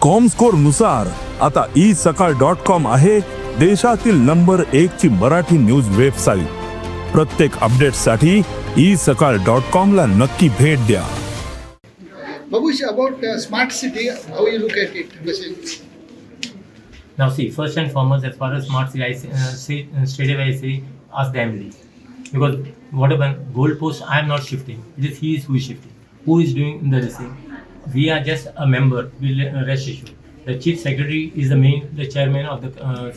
Comscore नुसार आता isakal.com आहे देशातील नंबर 1 ची मराठी न्यूज वेबसाईट. प्रत्येक अपडेटसाठी isakal.com ला नक्की भेट द्या. Babush, about smart city, how you look at it? Now see, first and foremost, as far as smart city, straight away I say, ask the MD. Because whatever goalpost, I am not shifting. It is he is who is shifting. Who is doing the thing? We are just a member. Rest assured. The chief secretary is the chairman of the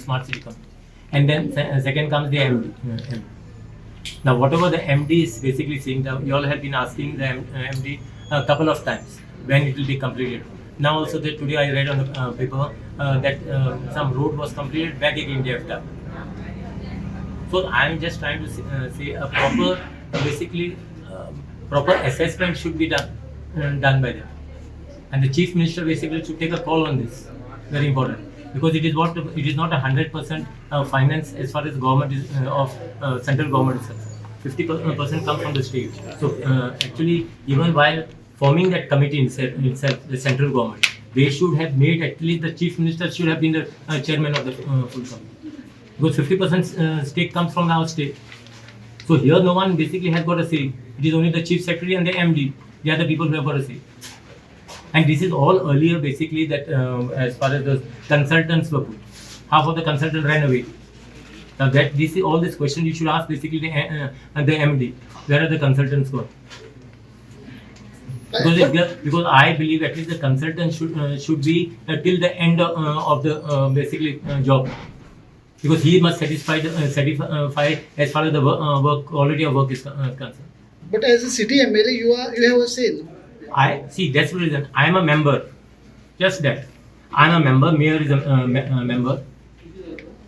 smart city committee. And then second comes the MD. Now whatever the MD is basically saying, you all have been asking the MD a couple of times when it will be completed. Now also that today I read on the paper that some road was completed back again they have done. So I am just trying to say a proper, proper assessment should be done by them, and the chief minister basically should take a call on this. Very important, because it is not 100% finance as far as government is of central government is concerned. 50% comes from the state. So actually, even while forming that committee itself, the central government, they should have made at least the chief minister should have been the chairman of the full committee, because 50% stake comes from our state. So here no one basically has got a say. It is only the chief secretary and the MD. They are the people who have got a say. And this is all earlier basically that as far as the consultants were put. Half of the consultants ran away. Now that all this question you should ask basically the MD. Where are the consultants gone? Because I believe at least the consultant should be till the end of the basically job, because he must satisfy as far as the work quality of work is concerned. But as a city MLA, you have a say. No? I see, that's the reason I am a member. Just that I am a member. Mayor is a member.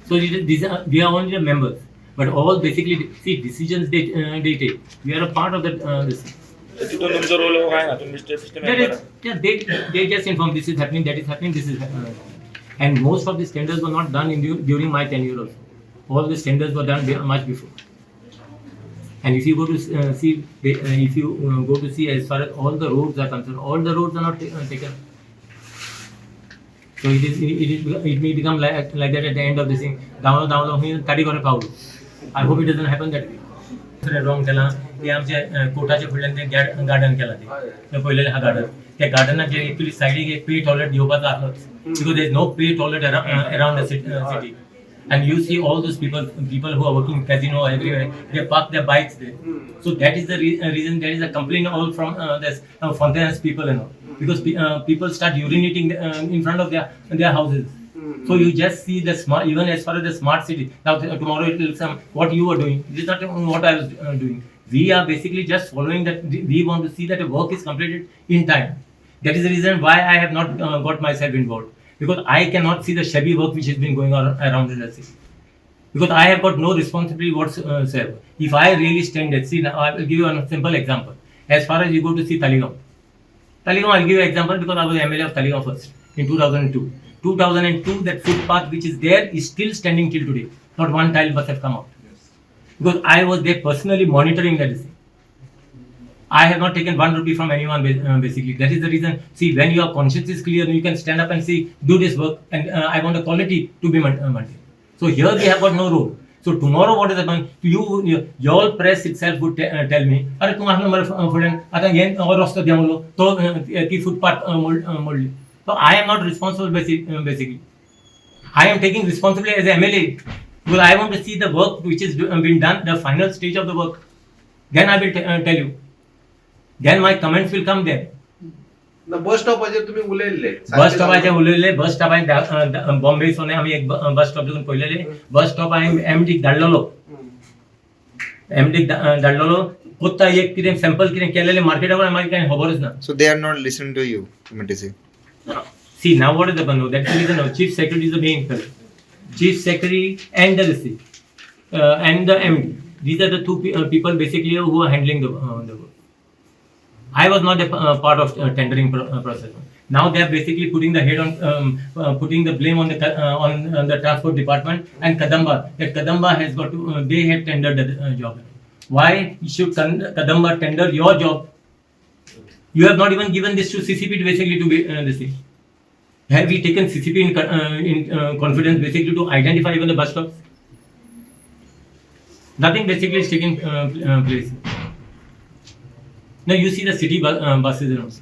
So we are only the members. But all basically see decisions they take. We are a part of this. They just inform this is happening, that is happening, this is happening. And most of these tenders were not done during my tenure also. All these tenders were done much before. And if you go to see, as far as all the roads are concerned, all the roads are not taken. So it may become like that at the end of this thing. I hope it doesn't happen that way. Wrong केला ते आमच्या कोर्टाच्या फुडल्यान ते garden केला ते पळयलेले हा garden त्या गार्डनात जे एक्चुअली साइडीक एक पे टॉयलेट घेवपाचो आसलो बिकॉज देयर इज नो पे toilet around the city and you see all those people who are working casino everywhere, they park their bikes there. So that is the reason there is a complaint all from this Fontaine's people and all, because people start urinating in front of their houses. So you just see the smart, even as far as the smart city. Now tomorrow it will come what you are doing. This is not what I was doing. We are basically just following that. We want to see that the work is completed in time. That is the reason why I have not got myself involved. Because I cannot see the shabby work which has been going on around in the city. Because I have got no responsibility whatsoever. If I really stand there, see, now I will give you a simple example. As far as you go to see Talegaon, I'll give you an example because I was MLA of Talegaon first in 2002. 2002, that footpath which is there is still standing till today. Not one tile must have come out. Because I was there personally monitoring that thing. I have not taken 1 rupee from anyone basically. That is the reason. See, when your conscience is clear, you can stand up and say, do this work, and I want the quality to be maintained. So here we have got no role. So tomorrow what is happening? Your press itself would tell me, "Are तुम आपने मर फुलन, आता ये और रास्ता दिया मुलो, तो की footpath मोड़." So I am not responsible basically. I am taking responsibility as a MLA because I want to see the work which is been done, the final stage of the work. Then I will tell you. Then my comments will come there. बस स्टॉपाचेर तुम्ही उलयल्ले बस स्टॉपाचेर बॉम्बे सोने आम्ही एक bus stop देखून पळयलेले bus stop हांवें एमडीक धाडलेलो कोत्ता एक कितें सॅम्पल कितें केलेले मार्केटावर आम्हाला काही खबरच ना. So they are not listening to you, MTC. See, now what is the bando? That's the reason now chief secretary is the main person. Chief secretary and the and the MD. These are the two people basically who are handling the work. I was not a part of tendering process. Now they are basically putting the head on, putting the blame on the transport department and Kadamba. That Kadamba has got to, they have tendered the job. Why should Kadamba tender your job? You have not even given this to CCP basically to be this thing. Have we taken CCP in confidence basically to identify even the bus stops? Nothing basically is taking place. Now you see the city buses and also.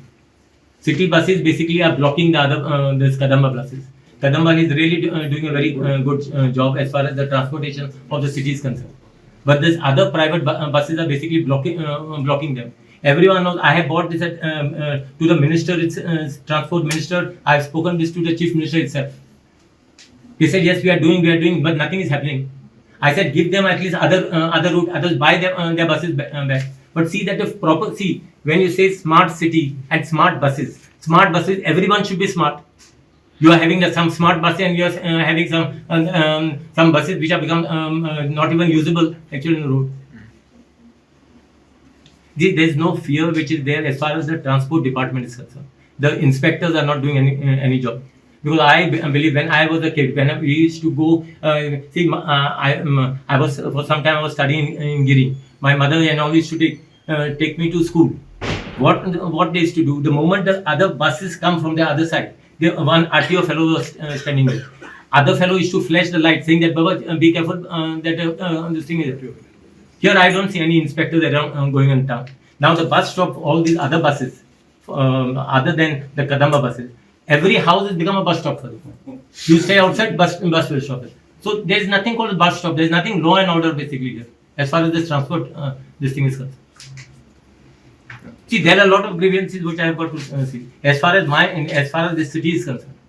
City buses basically are blocking the other this Kadamba buses. Kadamba is really doing a very good job as far as the transportation of the city is concerned. But this other private buses are basically blocking them. Everyone knows. I have brought this to the minister, transport minister. I have spoken this to the chief minister itself. He said, yes, we are doing, but nothing is happening. I said, give them at least other route, others buy their buses back. But see that the proper, when you say smart city and smart buses, everyone should be smart. You are having some smart buses and you are having some buses which have become not even usable actually in the road. There is no fear which is there as far as the transport department is concerned. The inspectors are not doing any job. Because I believe when I was a kid, when we used to go, I was for some time I was studying in Giri. My mother and all used to take me to school. What they used to do, the moment the other buses come from the other side, one RTO fellow was standing there. Other fellow used to flash the light saying that, Baba, be careful that this thing is. Here I don't see any inspectors around going in town. Now the bus stop, all these other buses, other than the Kadamba buses, every house has become a bus stop for them. You stay outside, bus will stop it. So there is nothing called a bus stop. There is nothing law and order basically here as far as this transport this thing is concerned. See, there are a lot of grievances which I have got to see as far as this city is concerned.